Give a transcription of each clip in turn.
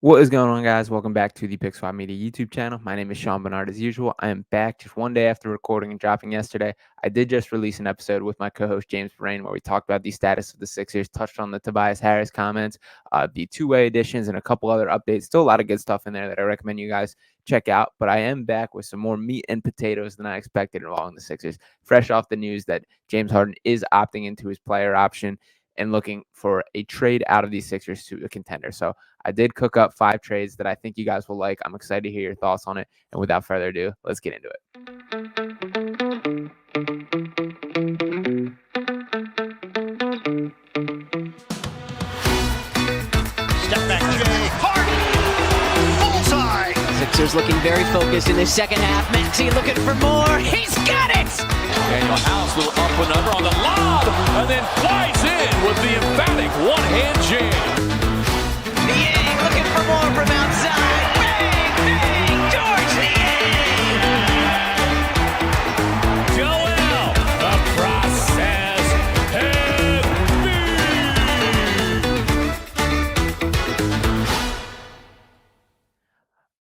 What is going on, guys? Welcome back to the Pixel Media YouTube channel. My name is Barnard as usual. I am back just one day after recording and dropping yesterday. I did just release an episode with my co-host James Brain where we talked about the status of the Sixers, touched on the Tobias Harris comments, the two-way additions, and a couple other updates. Still a lot of good stuff in there that I recommend you guys check out. But I am back with some more meat and potatoes than I expected involving the Sixers. Fresh off the news that James Harden is opting into his player option and looking for a trade out of these Sixers to a contender. So I did cook up 5 trades that I think you guys will like. I'm excited to hear your thoughts on it. And without further ado, let's get into it. Step back, Jay. Harden. Bullseye. Sixers looking very focused in the second half. Maxey looking for more. He's got it! Daniel House will up and under on the lob, and then flies in with the emphatic one-hand jam. Niang looking for more from outside. Bang, bang, George Niang! Joel, the process heavy.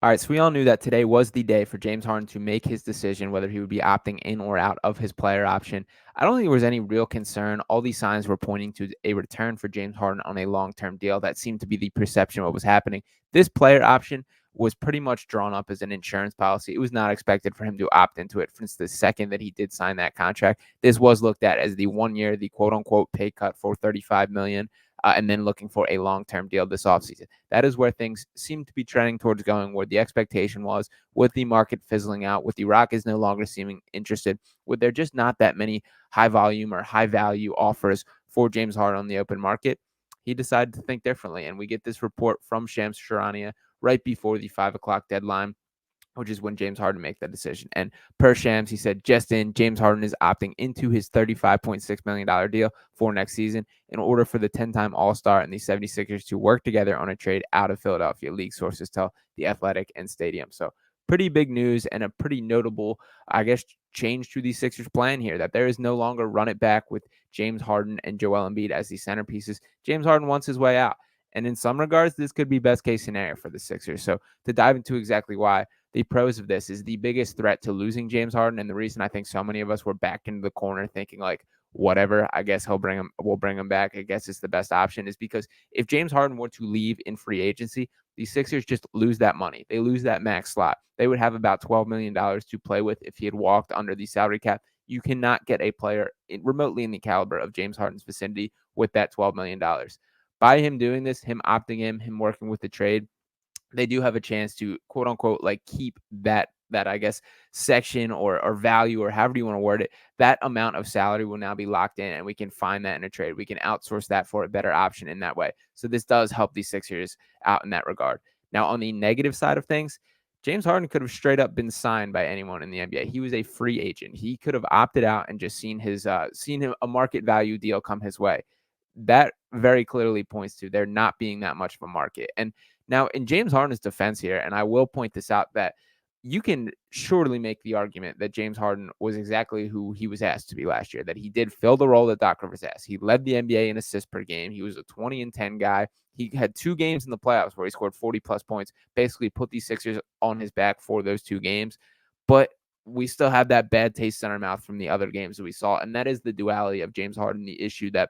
All right, so we all knew that today was the day for James Harden to make his decision whether he would be opting in or out of his player option. I don't think there was any real concern. All these signs were pointing to a return for James Harden on a long-term deal. That seemed to be the perception of what was happening. This player option was pretty much drawn up as an insurance policy. It was not expected for him to opt into it since the second that he did sign that contract. This was looked at as the 1 year, the quote-unquote pay cut for $35 million. And then looking for a long-term deal this offseason. That is where things seem to be trending towards going, where the expectation was with the market fizzling out, with the Rockets no longer seeming interested, with there just not that many high volume or high value offers for James Harden on the open market. He decided to think differently. And we get this report from Shams Charania right before the 5 o'clock deadline, which is when James Harden make that decision. And per Shams, he said, just in, James Harden is opting into his $35.6 million deal for next season in order for the 10-time All-Star and the 76ers to work together on a trade out of Philadelphia, league sources tell The Athletic and Stadium. So pretty big news and a pretty notable, I guess, change to the Sixers plan here, that there is no longer run it back with James Harden and Joel Embiid as the centerpieces. James Harden wants his way out. And in some regards, this could be best case scenario for the Sixers. So to dive into exactly why, the pros of this is the biggest threat to losing James Harden. And the reason I think so many of us were backed into the corner thinking like, whatever, I guess we'll bring him back. I guess it's the best option is because if James Harden were to leave in free agency, the Sixers just lose that money. They lose that max slot. They would have about $12 million to play with if he had walked under the salary cap. You cannot get a player remotely in the caliber of James Harden's vicinity with that $12 million. By him doing this, him opting in, him working with the trade, they do have a chance to quote unquote like keep that I guess section or value or however you want to word it. That amount of salary will now be locked in and we can find that in a trade. We can outsource that for a better option in that way. So this does help the Sixers out in that regard. Now on the negative side of things, James Harden could have straight up been signed by anyone in the NBA. He was a free agent. He could have opted out and just seen a market value deal come his way. That very clearly points to there not being that much of a market. And now, in James Harden's defense here, and I will point this out, that you can surely make the argument that James Harden was exactly who he was asked to be last year, that he did fill the role that Doc Rivers asked. He led the NBA in assists per game. He was a 20-10 guy. He had 2 games in the playoffs where he scored 40-plus points, basically put the Sixers on his back for those 2 games. But we still have that bad taste in our mouth from the other games that we saw, and that is the duality of James Harden, the issue that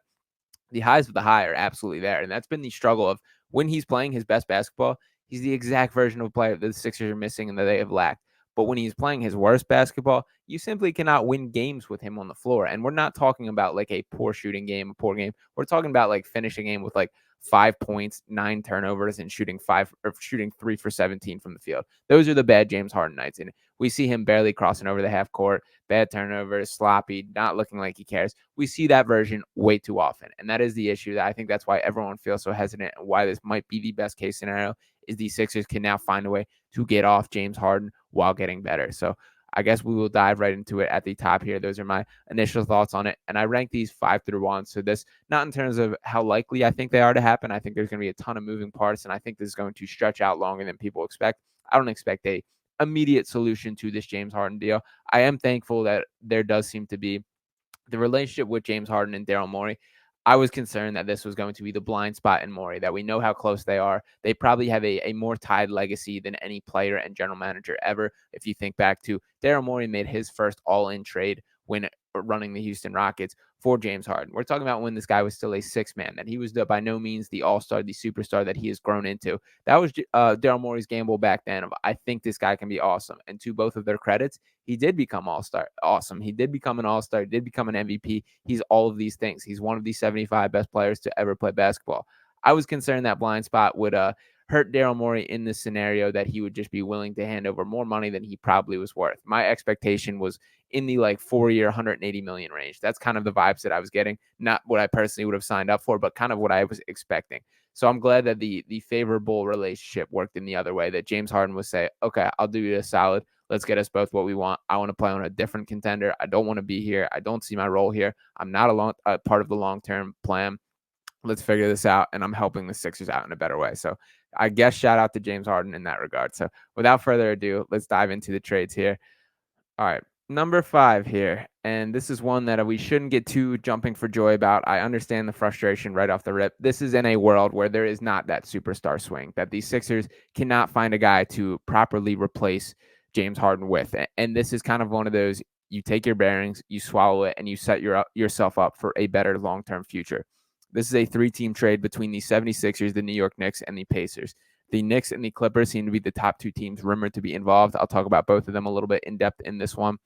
the highs of the high are absolutely there. And that's been the struggle of when he's playing his best basketball, he's the exact version of player that the Sixers are missing and that they have lacked. But when he's playing his worst basketball, you simply cannot win games with him on the floor. And we're not talking about like a poor shooting game, a poor game. We're talking about like finishing a game with like 5 points, 9 turnovers, and shooting 3 for 17 from the field. Those are the bad James Harden nights. And we see him barely crossing over the half court, bad turnovers, sloppy, not looking like he cares. We see that version way too often. And that is the issue that I think that's why everyone feels so hesitant and why this might be the best case scenario is the Sixers can now find a way to get off James Harden while getting better. So I guess we will dive right into it at the top here. Those are my initial thoughts on it. And I rank these 5 through 1. So this, not in terms of how likely I think they are to happen. I think there's going to be a ton of moving parts, and I think this is going to stretch out longer than people expect. I don't expect a immediate solution to this James Harden deal. I am thankful that there does seem to be the relationship with James Harden and Daryl Morey. I was concerned that this was going to be the blind spot in Morey, that we know how close they are. They probably have a more tied legacy than any player and general manager ever. If you think back to Daryl Morey made his first all-in trade when running the Houston Rockets for James Harden. We're talking about when this guy was still a six man, that he was by no means the all-star, the superstar that he has grown into. That was Daryl Morey's gamble back then of, I think this guy can be awesome. And to both of their credits, he did become all-star awesome. He did become an all-star, did become an MVP. He's all of these things. He's one of the 75 best players to ever play basketball. I was concerned that blind spot would hurt Daryl Morey in this scenario, that he would just be willing to hand over more money than he probably was worth. My expectation was in the 4-year, 180 million range. That's kind of the vibes that I was getting. Not what I personally would have signed up for, but kind of what I was expecting. So I'm glad that the favorable relationship worked in the other way, that James Harden would say, okay, I'll do you a solid. Let's get us both what we want. I want to play on a different contender. I don't want to be here. I don't see my role here. I'm not a part of the long-term plan. Let's figure this out. And I'm helping the Sixers out in a better way. So I guess shout out to James Harden in that regard. So without further ado, let's dive into the trades here. All right. Number 5 here, and this is one that we shouldn't get too jumping for joy about. I understand the frustration right off the rip. This is in a world where there is not that superstar swing, that the Sixers cannot find a guy to properly replace James Harden with. And this is kind of one of those, you take your bearings, you swallow it, and you set yourself up for a better long-term future. This is a 3-team trade between the 76ers, the New York Knicks, and the Pacers. The Knicks and the Clippers seem to be the top 2 teams rumored to be involved. I'll talk about both of them a little bit in depth in this one.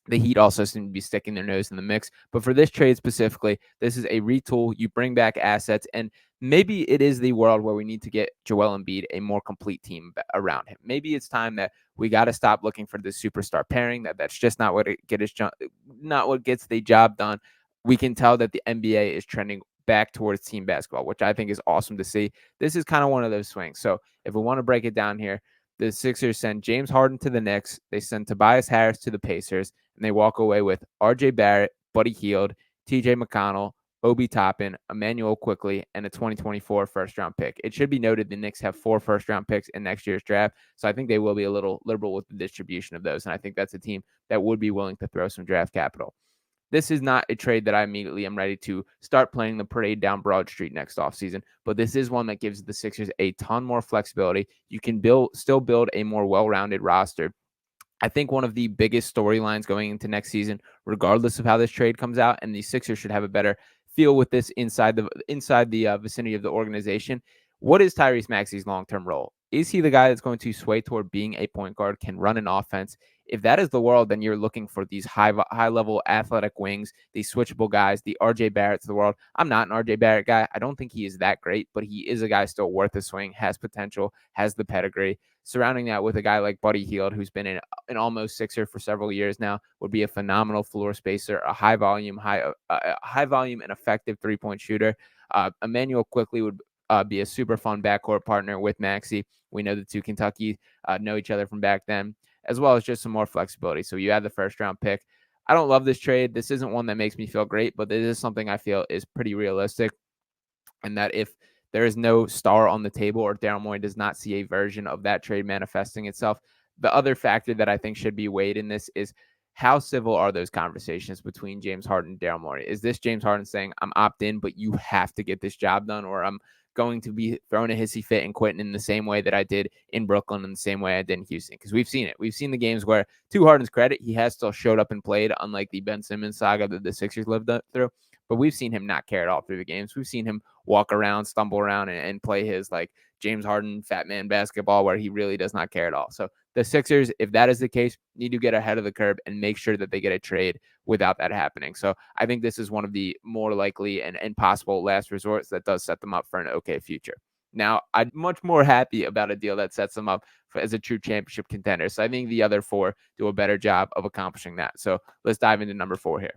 The Heat also seem to be sticking their nose in the mix. But for this trade specifically, this is a retool. You bring back assets, and maybe it is the world where we need to get Joel Embiid a more complete team around him. Maybe it's time that we got to stop looking for this superstar pairing. That's just not what gets the job done. We can tell that the NBA is trending back towards team basketball, which I think is awesome to see. This is kind of one of those swings. So if we want to break it down here, the Sixers send James Harden to the Knicks. They send Tobias Harris to the Pacers, and they walk away with R.J. Barrett, Buddy Hield, T.J. McConnell, Obi Toppin, Emmanuel Quickley, and a 2024 first-round pick. It should be noted the Knicks have 4 first-round picks in next year's draft, so I think they will be a little liberal with the distribution of those, and I think that's a team that would be willing to throw some draft capital. This is not a trade that I immediately am ready to start playing the parade down Broad Street next offseason, but this is one that gives the Sixers a ton more flexibility. You can still build a more well-rounded roster. I think one of the biggest storylines going into next season, regardless of how this trade comes out, and the Sixers should have a better feel with this inside the vicinity of the organization. What is Tyrese Maxey's long-term role? Is he the guy that's going to sway toward being a point guard, can run an offense? If that is the world, then you're looking for these high-level athletic wings, these switchable guys, the R.J. Barretts of the world. I'm not an R.J. Barrett guy. I don't think he is that great, but he is a guy still worth a swing, has potential, has the pedigree. Surrounding that with a guy like Buddy Hield, who's been an almost Sixer for several years now, would be a phenomenal floor spacer, a high volume and effective three-point shooter. Emmanuel Quickley would be a super fun backcourt partner with Maxey. We know the two Kentucky know each other from back then, as well as just some more flexibility. So you add the first-round pick. I don't love this trade. This isn't one that makes me feel great, but this is something I feel is pretty realistic, and that if there is no star on the table or Daryl Morey does not see a version of that trade manifesting itself, the other factor that I think should be weighed in this is how civil are those conversations between James Harden and Daryl Morey? Is this James Harden saying, I'm opt-in, but you have to get this job done, or I'm going to be throwing a hissy fit and quitting in the same way that I did in Brooklyn and the same way I did in Houston? Because we've seen it. We've seen the games where, to Harden's credit, he has still showed up and played, unlike the Ben Simmons saga that the Sixers lived through. But we've seen him not care at all through the games. We've seen him walk around, stumble around, and play his James Harden fat man basketball where he really does not care at all. So the Sixers, if that is the case, need to get ahead of the curve and make sure that they get a trade without that happening. So I think this is one of the more likely and possible last resorts that does set them up for an okay future. Now, I'm much more happy about a deal that sets them up as a true championship contender. So I think the other 4 do a better job of accomplishing that. So let's dive into number 4 here.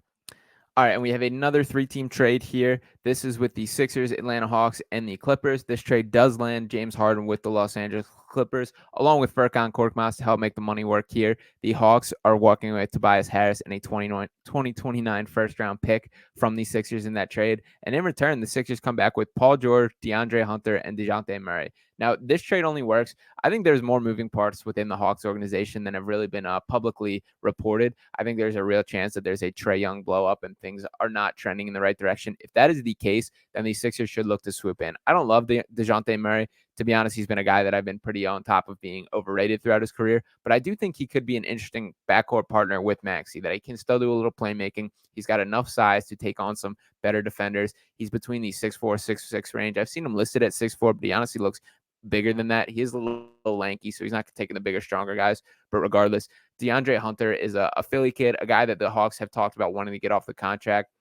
All right, and we have another 3-team trade here. This is with the Sixers, Atlanta Hawks, and the Clippers. This trade does land James Harden with the Los Angeles Clippers, along with Furkan Korkmaz to help make the money work here. The Hawks are walking away with Tobias Harris and a 2029 first-round pick from the Sixers in that trade. And in return, the Sixers come back with Paul George, DeAndre Hunter, and DeJounte Murray. Now, this trade only works. I think there's more moving parts within the Hawks organization than have really been publicly reported. I think there's a real chance that there's a Trae Young blow up and things are not trending in the right direction. If that is the case, then the Sixers should look to swoop in. I don't love DeJounte Murray. To be honest, he's been a guy that I've been pretty on top of being overrated throughout his career, but I do think he could be an interesting backcourt partner with Maxey, that he can still do a little playmaking. He's got enough size to take on some better defenders. He's between the 6'4", 6'6" range. I've seen him listed at 6'4", but he honestly looks bigger than that. He is a little lanky, so he's not taking the bigger, stronger guys. But regardless, DeAndre Hunter is a Philly kid, a guy that the Hawks have talked about wanting to get off the contract.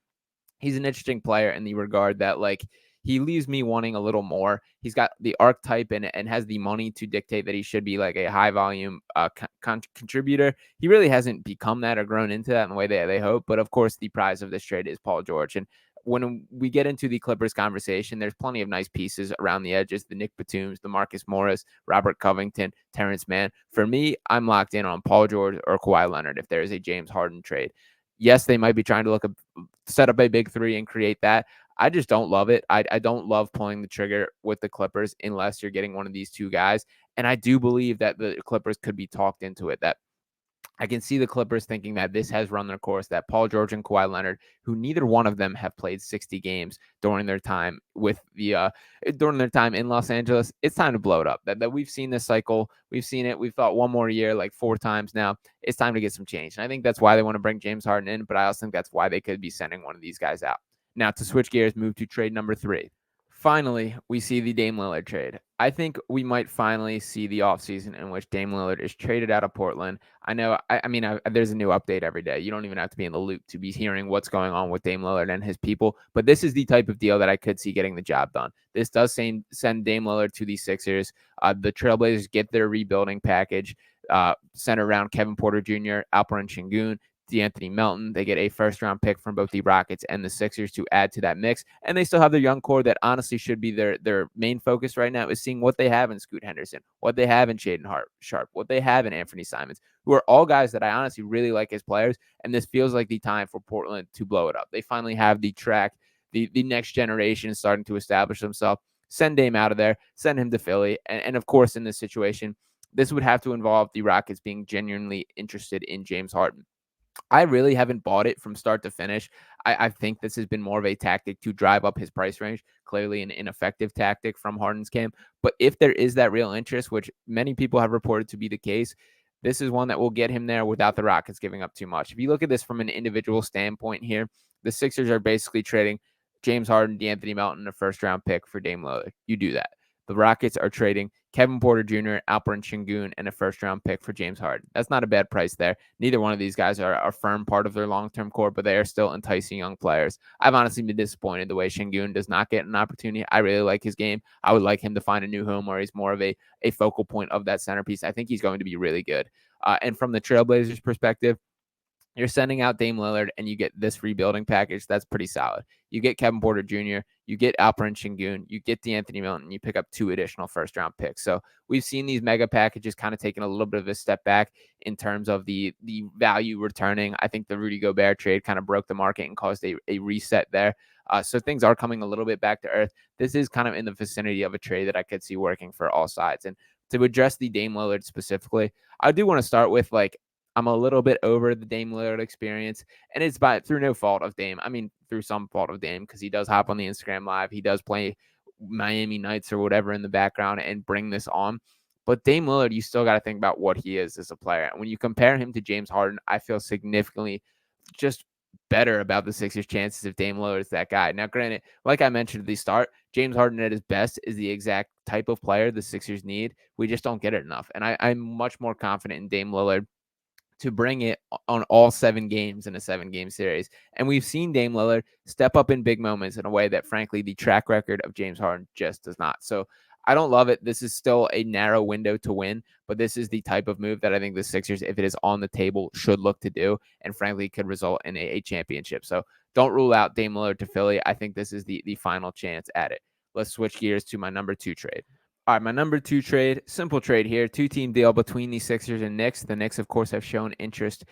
He's an interesting player in the regard that, like, he leaves me wanting a little more. He's got the archetype and has the money to dictate that he should be like a high volume contributor. He really hasn't become that or grown into that in the way they hope. But of course, the prize of this trade is Paul George. And when we get into the Clippers conversation, there's plenty of nice pieces around the edges, the Nick Batums, the Marcus Morris, Robert Covington, Terrence Mann. For me, I'm locked in on Paul George or Kawhi Leonard if there is a James Harden trade. Yes, they might be trying to set up a big three and create that. I just don't love it. I don't love pulling the trigger with the Clippers unless you're getting one of these two guys. And I do believe that the Clippers could be talked into it, that I can see the Clippers thinking that this has run their course, that Paul George and Kawhi Leonard, who neither one of them have played 60 games during their time during their time in Los Angeles, it's time to blow it up. That we've seen this cycle. We've seen it. We've thought one more year, like 4 times now. It's time to get some change. And I think that's why they want to bring James Harden in, but I also think that's why they could be sending one of these guys out. Now, to switch gears, move to trade number 3. Finally, we see the Dame Lillard trade. I think we might finally see the offseason in which Dame Lillard is traded out of Portland. I know, there's a new update every day. You don't even have to be in the loop to be hearing what's going on with Dame Lillard and his people. But this is the type of deal that I could see getting the job done. This does send Dame Lillard to the Sixers. The Trailblazers get their rebuilding package centered around Kevin Porter Jr., Alperen Sengun, DeAnthony Melton. They get a first-round pick from both the Rockets and the Sixers to add to that mix. And they still have their young core that honestly should be their main focus right now, is seeing what they have in Scoot Henderson, what they have in Shaden Sharp, what they have in Anthony Simons, who are all guys that I honestly really like as players. And this feels like the time for Portland to blow it up. They finally have the track, the next generation starting to establish themselves. Send Dame out of there, send him to Philly. And of course, in this situation, this would have to involve the Rockets being genuinely interested in James Harden. I really haven't bought it from start to finish. I think this has been more of a tactic to drive up his price range, clearly an ineffective tactic from Harden's camp. But if there is that real interest, which many people have reported to be the case, this is one that will get him there without the Rockets giving up too much. If you look at this from an individual standpoint here, the Sixers are basically trading James Harden, DeAnthony Melton, a first-round pick for Dame Lillard. You do that. The Rockets are trading Kevin Porter Jr., Alperen Sengun, and a first-round pick for James Harden. That's not a bad price there. Neither one of these guys are a firm part of their long-term core, but they are still enticing young players. I've honestly been disappointed the way Sengun does not get an opportunity. I really like his game. I would like him to find a new home where he's more of a focal point of that centerpiece. I think he's going to be really good. And from the Trailblazers' perspective, you're sending out Dame Lillard and you get this rebuilding package. That's pretty solid. You get Kevin Porter Jr., you get Alperen Sengun, you get DeAnthony Melton, you pick up 2 additional first-round picks. So we've seen these mega packages kind of taking a little bit of a step back in terms of the value returning. I think the Rudy Gobert trade kind of broke the market and caused a reset there. So things are coming a little bit back to earth. This is kind of in the vicinity of a trade that I could see working for all sides. And to address the Dame Lillard specifically, I do want to start with, like, I'm a little bit over the Dame Lillard experience, and it's through no fault of Dame. I mean, through some fault of Dame, because he does hop on the Instagram Live. He does play Miami Nights or whatever in the background and bring this on. But Dame Lillard, you still got to think about what he is as a player. And when you compare him to James Harden, I feel significantly just better about the Sixers' chances if Dame Lillard is that guy. Now, granted, like I mentioned at the start, James Harden at his best is the exact type of player the Sixers need. We just don't get it enough. And I'm much more confident in Dame Lillard to bring it on all 7 games in a 7-game series. And we've seen Dame Lillard step up in big moments in a way that, frankly, the track record of James Harden just does not. So I don't love it. This is still a narrow window to win, but this is the type of move that I think the Sixers, if it is on the table, should look to do, and frankly could result in a championship. So don't rule out Dame Lillard to Philly. I think this is the final chance at it. Let's switch gears to my number 2 trade. All right, my number 2 trade, simple trade here, 2-team deal between the Sixers and Knicks. The Knicks, of course, have shown interest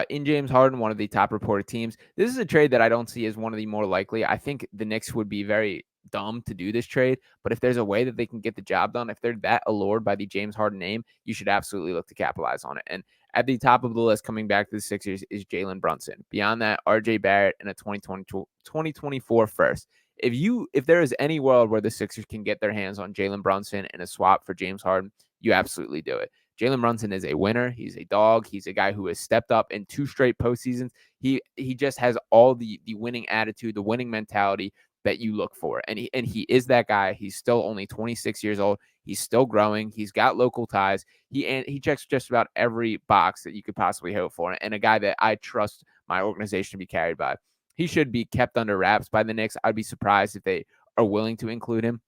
in James Harden, one of the top reported teams. This is a trade that I don't see as one of the more likely. I think the Knicks would be very dumb to do this trade, but if there's a way that they can get the job done, if they're that allured by the James Harden name, you should absolutely look to capitalize on it. And at the top of the list coming back to the Sixers is Jalen Brunson. Beyond that, RJ Barrett and a 2024 first. If there is any world where the Sixers can get their hands on Jalen Brunson in a swap for James Harden, you absolutely do it. Jalen Brunson is a winner. He's a dog. He's a guy who has stepped up in 2 straight postseasons. He just has all the winning attitude, the winning mentality that you look for. And he is that guy. He's still only 26 years old. He's still growing. He's got local ties. He checks just about every box that you could possibly hope for. And a guy that I trust my organization to be carried by. He should be kept under wraps by the Knicks. I'd be surprised if they are willing to include him.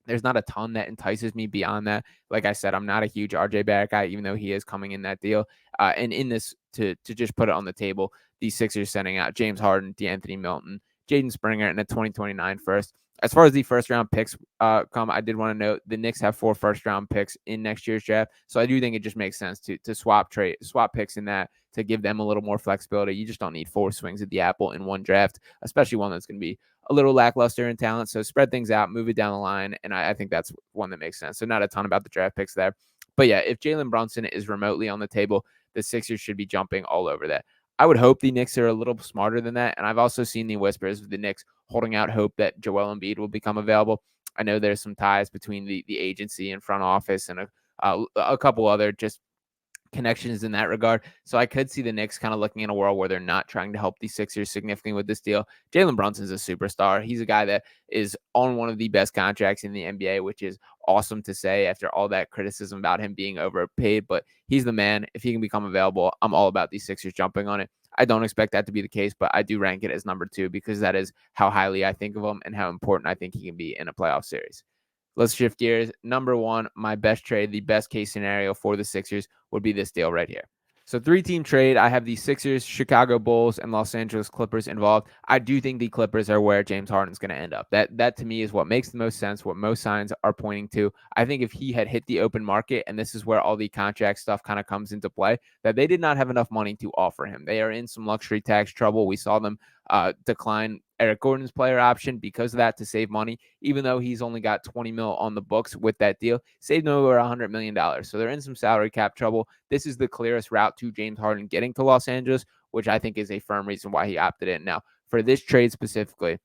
There's not a ton that entices me beyond that. Like I said, I'm not a huge RJ Barrett guy, even though he is coming in that deal. And in this, to just put it on the table, the Sixers sending out James Harden, DeAnthony Milton, Jaden Springer, and a 2029 first. As far as the first round picks come, I did want to note the Knicks have 4 first round picks in next year's draft. So I do think it just makes sense to swap picks in that to give them a little more flexibility. You just don't need 4 swings at the apple in one draft, especially one that's going to be a little lackluster in talent. So spread things out, move it down the line. And I think that's one that makes sense. So not a ton about the draft picks there. But yeah, if Jalen Brunson is remotely on the table, the Sixers should be jumping all over that. I would hope the Knicks are a little smarter than that. And I've also seen the whispers of the Knicks holding out hope that Joel Embiid will become available. I know there's some ties between the agency and front office and a couple other just connections in that regard. So I could see the Knicks kind of looking in a world where they're not trying to help the Sixers significantly with this deal. Jalen Brunson's a superstar. He's a guy that is on one of the best contracts in the NBA, which is awesome to say after all that criticism about him being overpaid, but he's the man. If he can become available, I'm all about these Sixers jumping on it. I don't expect that to be the case, but I do rank it as number 2 because that is how highly I think of him and how important I think he can be in a playoff series. Let's shift gears. Number 1, my best trade, the best case scenario for the Sixers would be this deal right here. So 3-team trade. I have the Sixers, Chicago Bulls, and Los Angeles Clippers involved. I do think the Clippers are where James Harden's going to end up. That to me is what makes the most sense, what most signs are pointing to. I think if he had hit the open market, and this is where all the contract stuff kind of comes into play, that they did not have enough money to offer him. They are in some luxury tax trouble. We saw them decline Eric Gordon's player option because of that to save money, even though he's only got 20 mil on the books with that deal, saved them over $100 million. So they're in some salary cap trouble. This is the clearest route to James Harden getting to Los Angeles, which I think is a firm reason why he opted in. Now, for this trade specifically,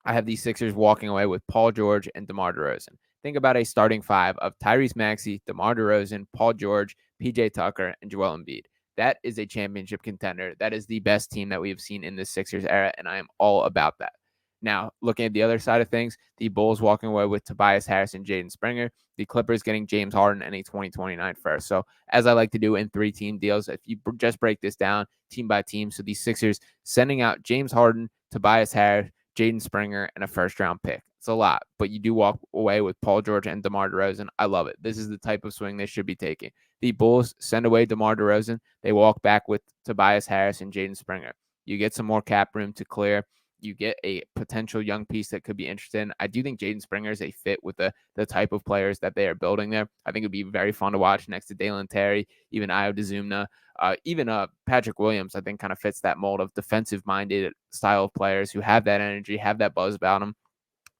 I have the Sixers walking away with Paul George and DeMar DeRozan. Think about a starting 5 of Tyrese Maxey, DeMar DeRozan, Paul George, PJ Tucker, and Joel Embiid. That is a championship contender. That is the best team that we have seen in this Sixers era, and I am all about that. Now, looking at the other side of things, the Bulls walking away with Tobias Harris and Jaden Springer, the Clippers getting James Harden and a 2029 first. So, as I like to do in 3-team deals, if you just break this down team by team, so the Sixers sending out James Harden, Tobias Harris, Jaden Springer, and a first-round pick. It's a lot, but you do walk away with Paul George and DeMar DeRozan. I love it. This is the type of swing they should be taking. The Bulls send away DeMar DeRozan. They walk back with Tobias Harris and Jaden Springer. You get some more cap room to clear. You get a potential young piece that could be interesting. I do think Jaden Springer is a fit with the type of players that they are building there. I think it would be very fun to watch next to Dalen Terry, even Ayo Dosunmu, even Patrick Williams. I think kind of fits that mold of defensive-minded style of players who have that energy, have that buzz about them.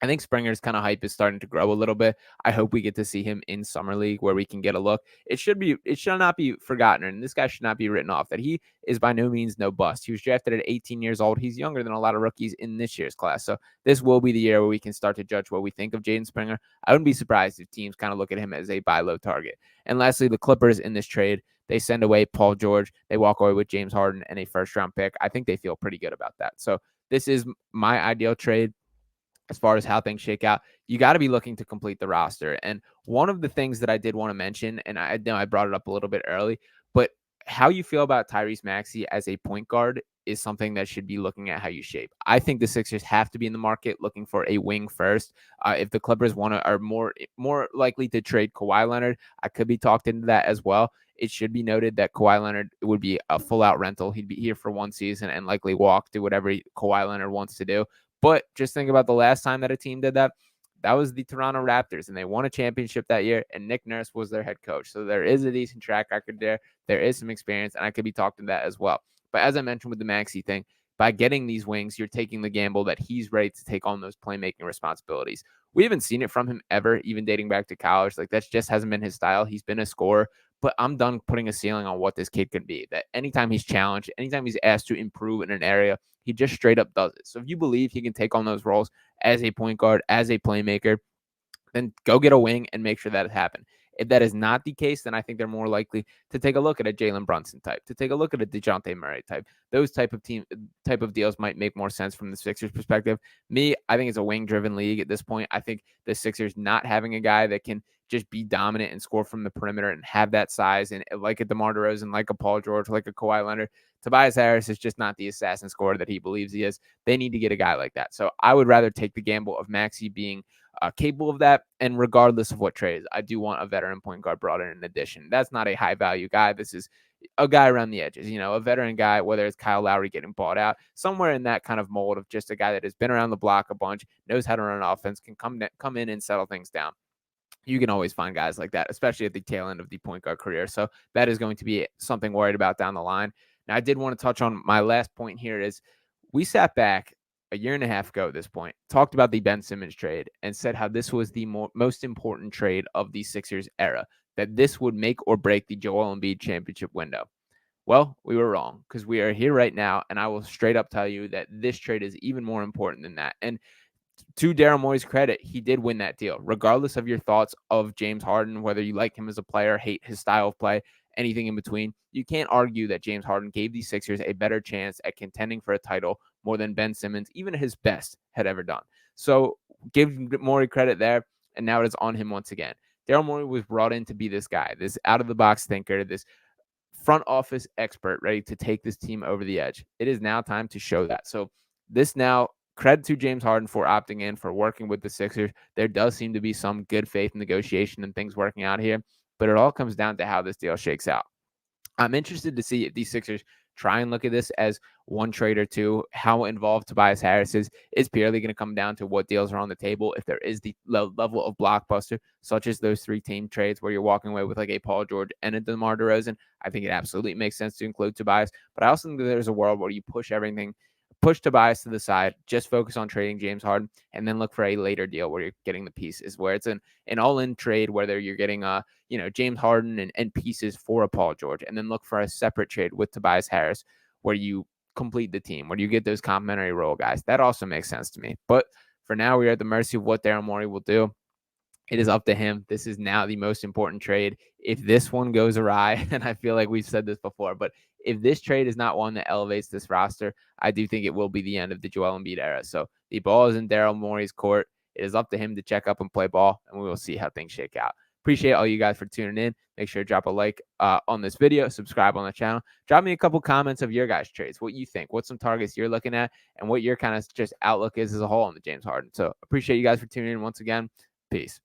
I think Springer's kind of hype is starting to grow a little bit. I hope we get to see him in Summer League where we can get a look. It should not be forgotten, and this guy should not be written off, that he is by no means no bust. He was drafted at 18 years old. He's younger than a lot of rookies in this year's class. So this will be the year where we can start to judge what we think of Jaden Springer. I wouldn't be surprised if teams kind of look at him as a buy low target. And lastly, the Clippers in this trade, they send away Paul George. They walk away with James Harden and a first-round pick. I think they feel pretty good about that. So this is my ideal trade. As far as how things shake out, you got to be looking to complete the roster. And one of the things that I did want to mention, and I know I brought it up a little bit early, but how you feel about Tyrese Maxey as a point guard is something that should be looking at how you shape. I think the Sixers have to be in the market looking for a wing first. If the Clippers are more likely to trade Kawhi Leonard, I could be talked into that as well. It should be noted that Kawhi Leonard would be a full-out rental. He'd be here for one season and likely walk, do whatever Kawhi Leonard wants to do. But just think about the last time that a team did that. that was the Toronto Raptors, and they won a championship that year, and Nick Nurse was their head coach. So there is a decent track record there. There is some experience, and I could be talking to that as well. But as I mentioned with the Maxey thing, by getting these wings, you're taking the gamble that he's ready to take on those playmaking responsibilities. We haven't seen it from him ever, even dating back to college. Like, that just hasn't been his style. He's been a scorer, but I'm done putting a ceiling on what this kid can be. That anytime he's challenged, anytime he's asked to improve in an area, he just straight up does it. So if you believe he can take on those roles as a point guard, as a playmaker, then go get a wing and make sure that it happened. If that is not the case, then I think they're more likely to take a look at a Jalen Brunson type, to take a look at a DeJounte Murray type. Those type of deals might make more sense from the Sixers perspective. Me, I think it's a wing-driven league at this point. I think the Sixers not having a guy that can just be dominant and score from the perimeter and have that size, and like a DeMar DeRozan, like a Paul George, like a Kawhi Leonard, Tobias Harris is just not the assassin scorer that he believes he is. They need to get a guy like that. So I would rather take the gamble of Maxey being capable of that. And regardless of what trades, I do want a veteran point guard brought in addition. That's not a high value guy. This is a guy around the edges, a veteran guy, whether it's Kyle Lowry getting bought out, somewhere in that kind of mold of just a guy that has been around the block a bunch, knows how to run an offense, can come in and settle things down. You can always find guys like that, especially at the tail end of the point guard career. So that is going to be something worried about down the line. Now, I did want to touch on my last point here is we sat back a year and a half ago at this point, talked about the Ben Simmons trade and said how this was the most important trade of the Sixers era, that this would make or break the Joel Embiid championship window. Well, we were wrong because we are here right now, and I will straight up tell you that this trade is even more important than that. And to Daryl Morey's credit, he did win that deal, regardless of your thoughts of James Harden, whether you like him as a player, hate his style of play, anything in between. You can't argue that James Harden gave the Sixers a better chance at contending for a title more than Ben Simmons, even at his best, had ever done. So give Morey credit there, and now it is on him once again. Daryl Morey was brought in to be this guy, this out-of-the-box thinker, this front office expert ready to take this team over the edge. It is now time to show that. So this now, credit to James Harden for opting in, for working with the Sixers. There does seem to be some good faith negotiation and things working out here, but it all comes down to how this deal shakes out. I'm interested to see if these Sixers try and look at this as one trade or two. How involved Tobias Harris is purely going to come down to what deals are on the table. If there is the level of blockbuster, such as those 3-team trades where you're walking away with like a Paul George and a DeMar DeRozan, I think it absolutely makes sense to include Tobias. But I also think that there's a world where you push Tobias to the side, just focus on trading James Harden, and then look for a later deal where you're getting the pieces, where it's an all-in trade, whether you're getting James Harden and pieces for a Paul George, and then look for a separate trade with Tobias Harris where you complete the team, where you get those complementary role guys. That also makes sense to me. But for now, we are at the mercy of what Daryl Morey will do. It is up to him. This is now the most important trade. If this one goes awry, and I feel like we've said this before, but if this trade is not one that elevates this roster, I do think it will be the end of the Joel Embiid era. So the ball is in Daryl Morey's court. It is up to him to check up and play ball, and we will see how things shake out. Appreciate all you guys for tuning in. Make sure to drop a like on this video, subscribe on the channel. Drop me a couple comments of your guys' trades, what you think, what some targets you're looking at, and what your kind of just outlook is as a whole on the James Harden. So appreciate you guys for tuning in once again. Peace.